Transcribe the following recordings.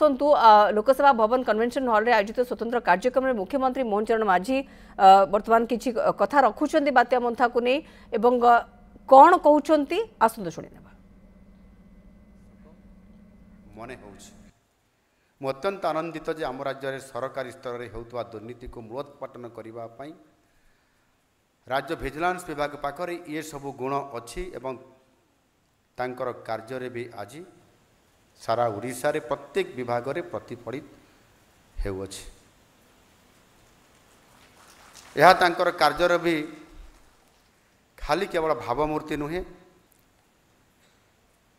आसतु लोकसभा भवन convention hall रे आयोजित स्वतंत्र कार्यक्रम में मुख्यमंत्री मोहन चरण माझी वर्तमान किछि कथा रखुछन्ती बात्या मंथा को नै एवं कोन कहउछन्ती आसतु शुणी नेबा। मने होउछ मु अत्यंत आनंदित जे आम राज्य सरकारी स्तर में होउतवा दुर्नीति को मूलोत्पाटन करबा पई राज्य विजिलेंस विभाग पाखरे ये सब गुण अच्छी एवं तांकर कार्य रे भी आज सारा उड़ीसा रे प्रत्येक विभाग रे प्रतिफलित हेउछि। यह तांकर कार्य भी खाली केवल भावमूर्ति नुहे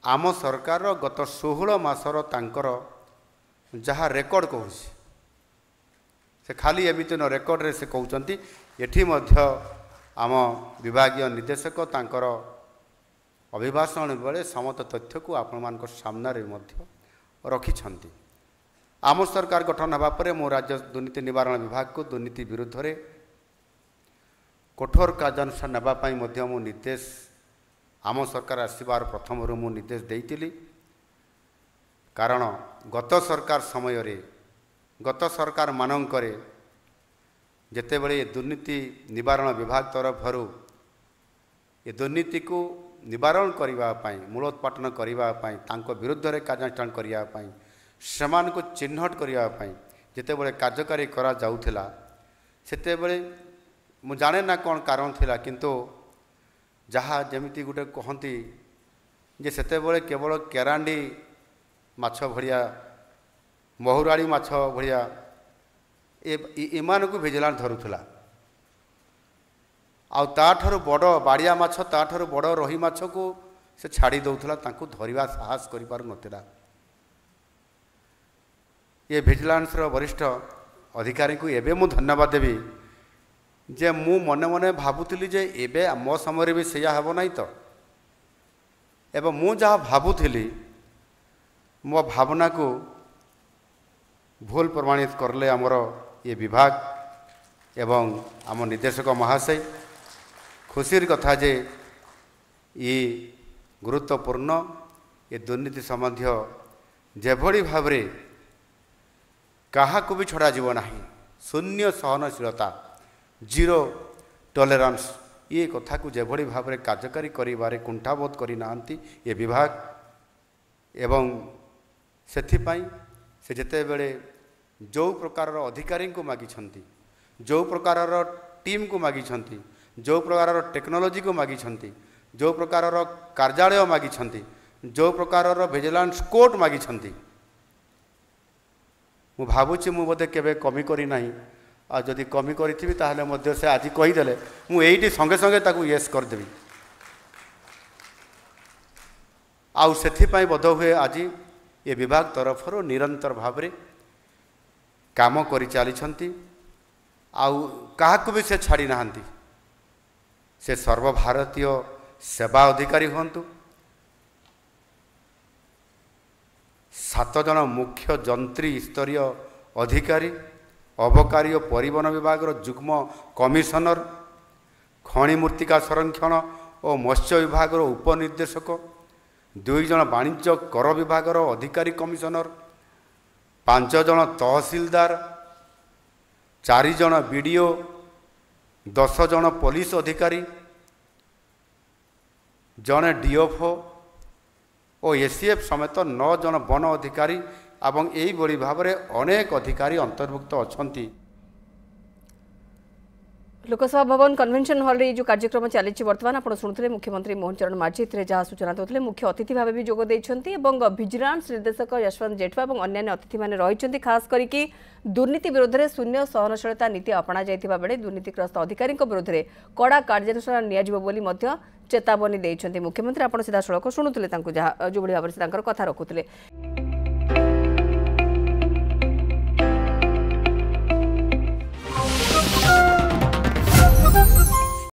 आम सरकार गत 16 मासर तांकर जहाँ रेकर्ड कहूँ से खाली एमती न रेकर्ड रे से कहते एठी मध्य आम विभागीय निर्देशक तांकर अभिभाषण बेले समस्त तथ्य को आपण मान सामने रखिछंती। आम सरकार गठन होगा पर मो राज्य दुर्नीति निवारण विभाग को दुर्नीति विरुद्ध रे कठोर कार्यानुष्ठान नापी मु निर्देश आम सरकार आसबार प्रथम मु निर्देश देइतिली। कारण गत सरकार समय रे गत सरकार मानकरे जेतेबेले दुर्नीति निवारण विभाग तरफ ये दुर्नीति को निवारण करने मूलोत्पाटन करने तांको विरुद्ध रे कार्यानुष्ठान करने सेमान को चिन्हट करने जितेबले कार्यकारी करा जाउथिला सेतेबले मु जाने ना कौन कारण थिला किंतु जहाँ जमिति गुटे कहती जे सेतेबले केवल केरांडी माछ भड़िया महुराड़ी माछ भड़िया एमान को विजिलेंस धरुला आउ ताठारु बड़ बाड़िया माछ ताठारु बड़ रही माछ को से छाड़ी दउथला तांको धरिबा साहस करि पारु नथिला। ये विजिलेंस रो वरिष्ठ अधिकारी को एबे मु धन्यवाद देबी जे मु मने मने भाबुतिली जे एबे मो समय भी सेया हबो नाही तो एबे मु जहा भाबुतिली मो भावना को भूल प्रमाणित करले आमर ये विभाग एवं आम निर्देशक महाशय खुशीर कथा जे ये गुरुत्वपूर्ण ये दुर्नीति संबंधी जेभली भाव रे कहा को भी छड़ा जीव नाही शून्य सहनशीलता जीरो टॉलरेंस ये कथा को जेभली भाव रे कार्यकारी करिबारे कुंठाबोध करि नांती ये विभाग एवं सेथिपाई से जेते बेले जो प्रकार अधिकारी को मागिछंती जो प्रकार टीम को मागिछंती जो प्रकार टेक्नोलोजी को मागिछंती जो प्रकार कार्यालय मागिछंती जो प्रकार विजिलेंस कोर्ट मागिछंती मु भावुची मु बोधे केबे कमी करी नाही आ जदि कमी करी ताहले मध्य से आज कहीदेले मु एइटी संगे संगे ताकू येस कर देबी। आउ सेथिपाई बोध हुए आज ये विभाग तरफ निरंतर भाव रे काम करि चलीछंती आउ काहाकू भी से छाड़ी नाहंती से सर्वभारतीय सेवा अधिकारी हंतु 7 जन मुख्य जंत्री स्तरीय अधिकारी अबकारी और परिवहन विभाग जुग्म कमिशनर खनि मृत्तिका संरक्षण और मत्स्य विभाग उपनिर्देशक 2 जन वाणिज्य कर विभाग अधिकारी कमिशनर 5 जन तहसीलदार 4 जन बीडीओ 10 जन पुलिस अधिकारी जड़े डीएफओ और एसीएफ समेत 9 जन वन अधिकारी एवं यही बड़ी भाव में अनेक अधिकारी अंतर्भुक्त अच्छा। लोकसभा भवन कन्वेंशन हॉल रे जो कार्यक्रम चली वर्तमान आप शुणुते मुख्यमंत्री मोहन चरण माझी जहाँ सूचना देते मुख्य अतिथि भाव भी जोग देइछंती एवं विजिलेंस निर्देशक यशवंत जेठवा और अन्य अतिथि मैंने रही खास करके दुर्नीति विरोध में शून्य सहनशीलता नीति अपना जाइथिबा बेले दुर्नीतिग्रस्त अधिकारी विरोध में कड़ा कार्यानुष्ठान नियाजिबो बोली मध्य चेतावनी देइछंती मुख्यमंत्री। आप सीधा सड़क शुणुते जो भाव से कथा रखुते।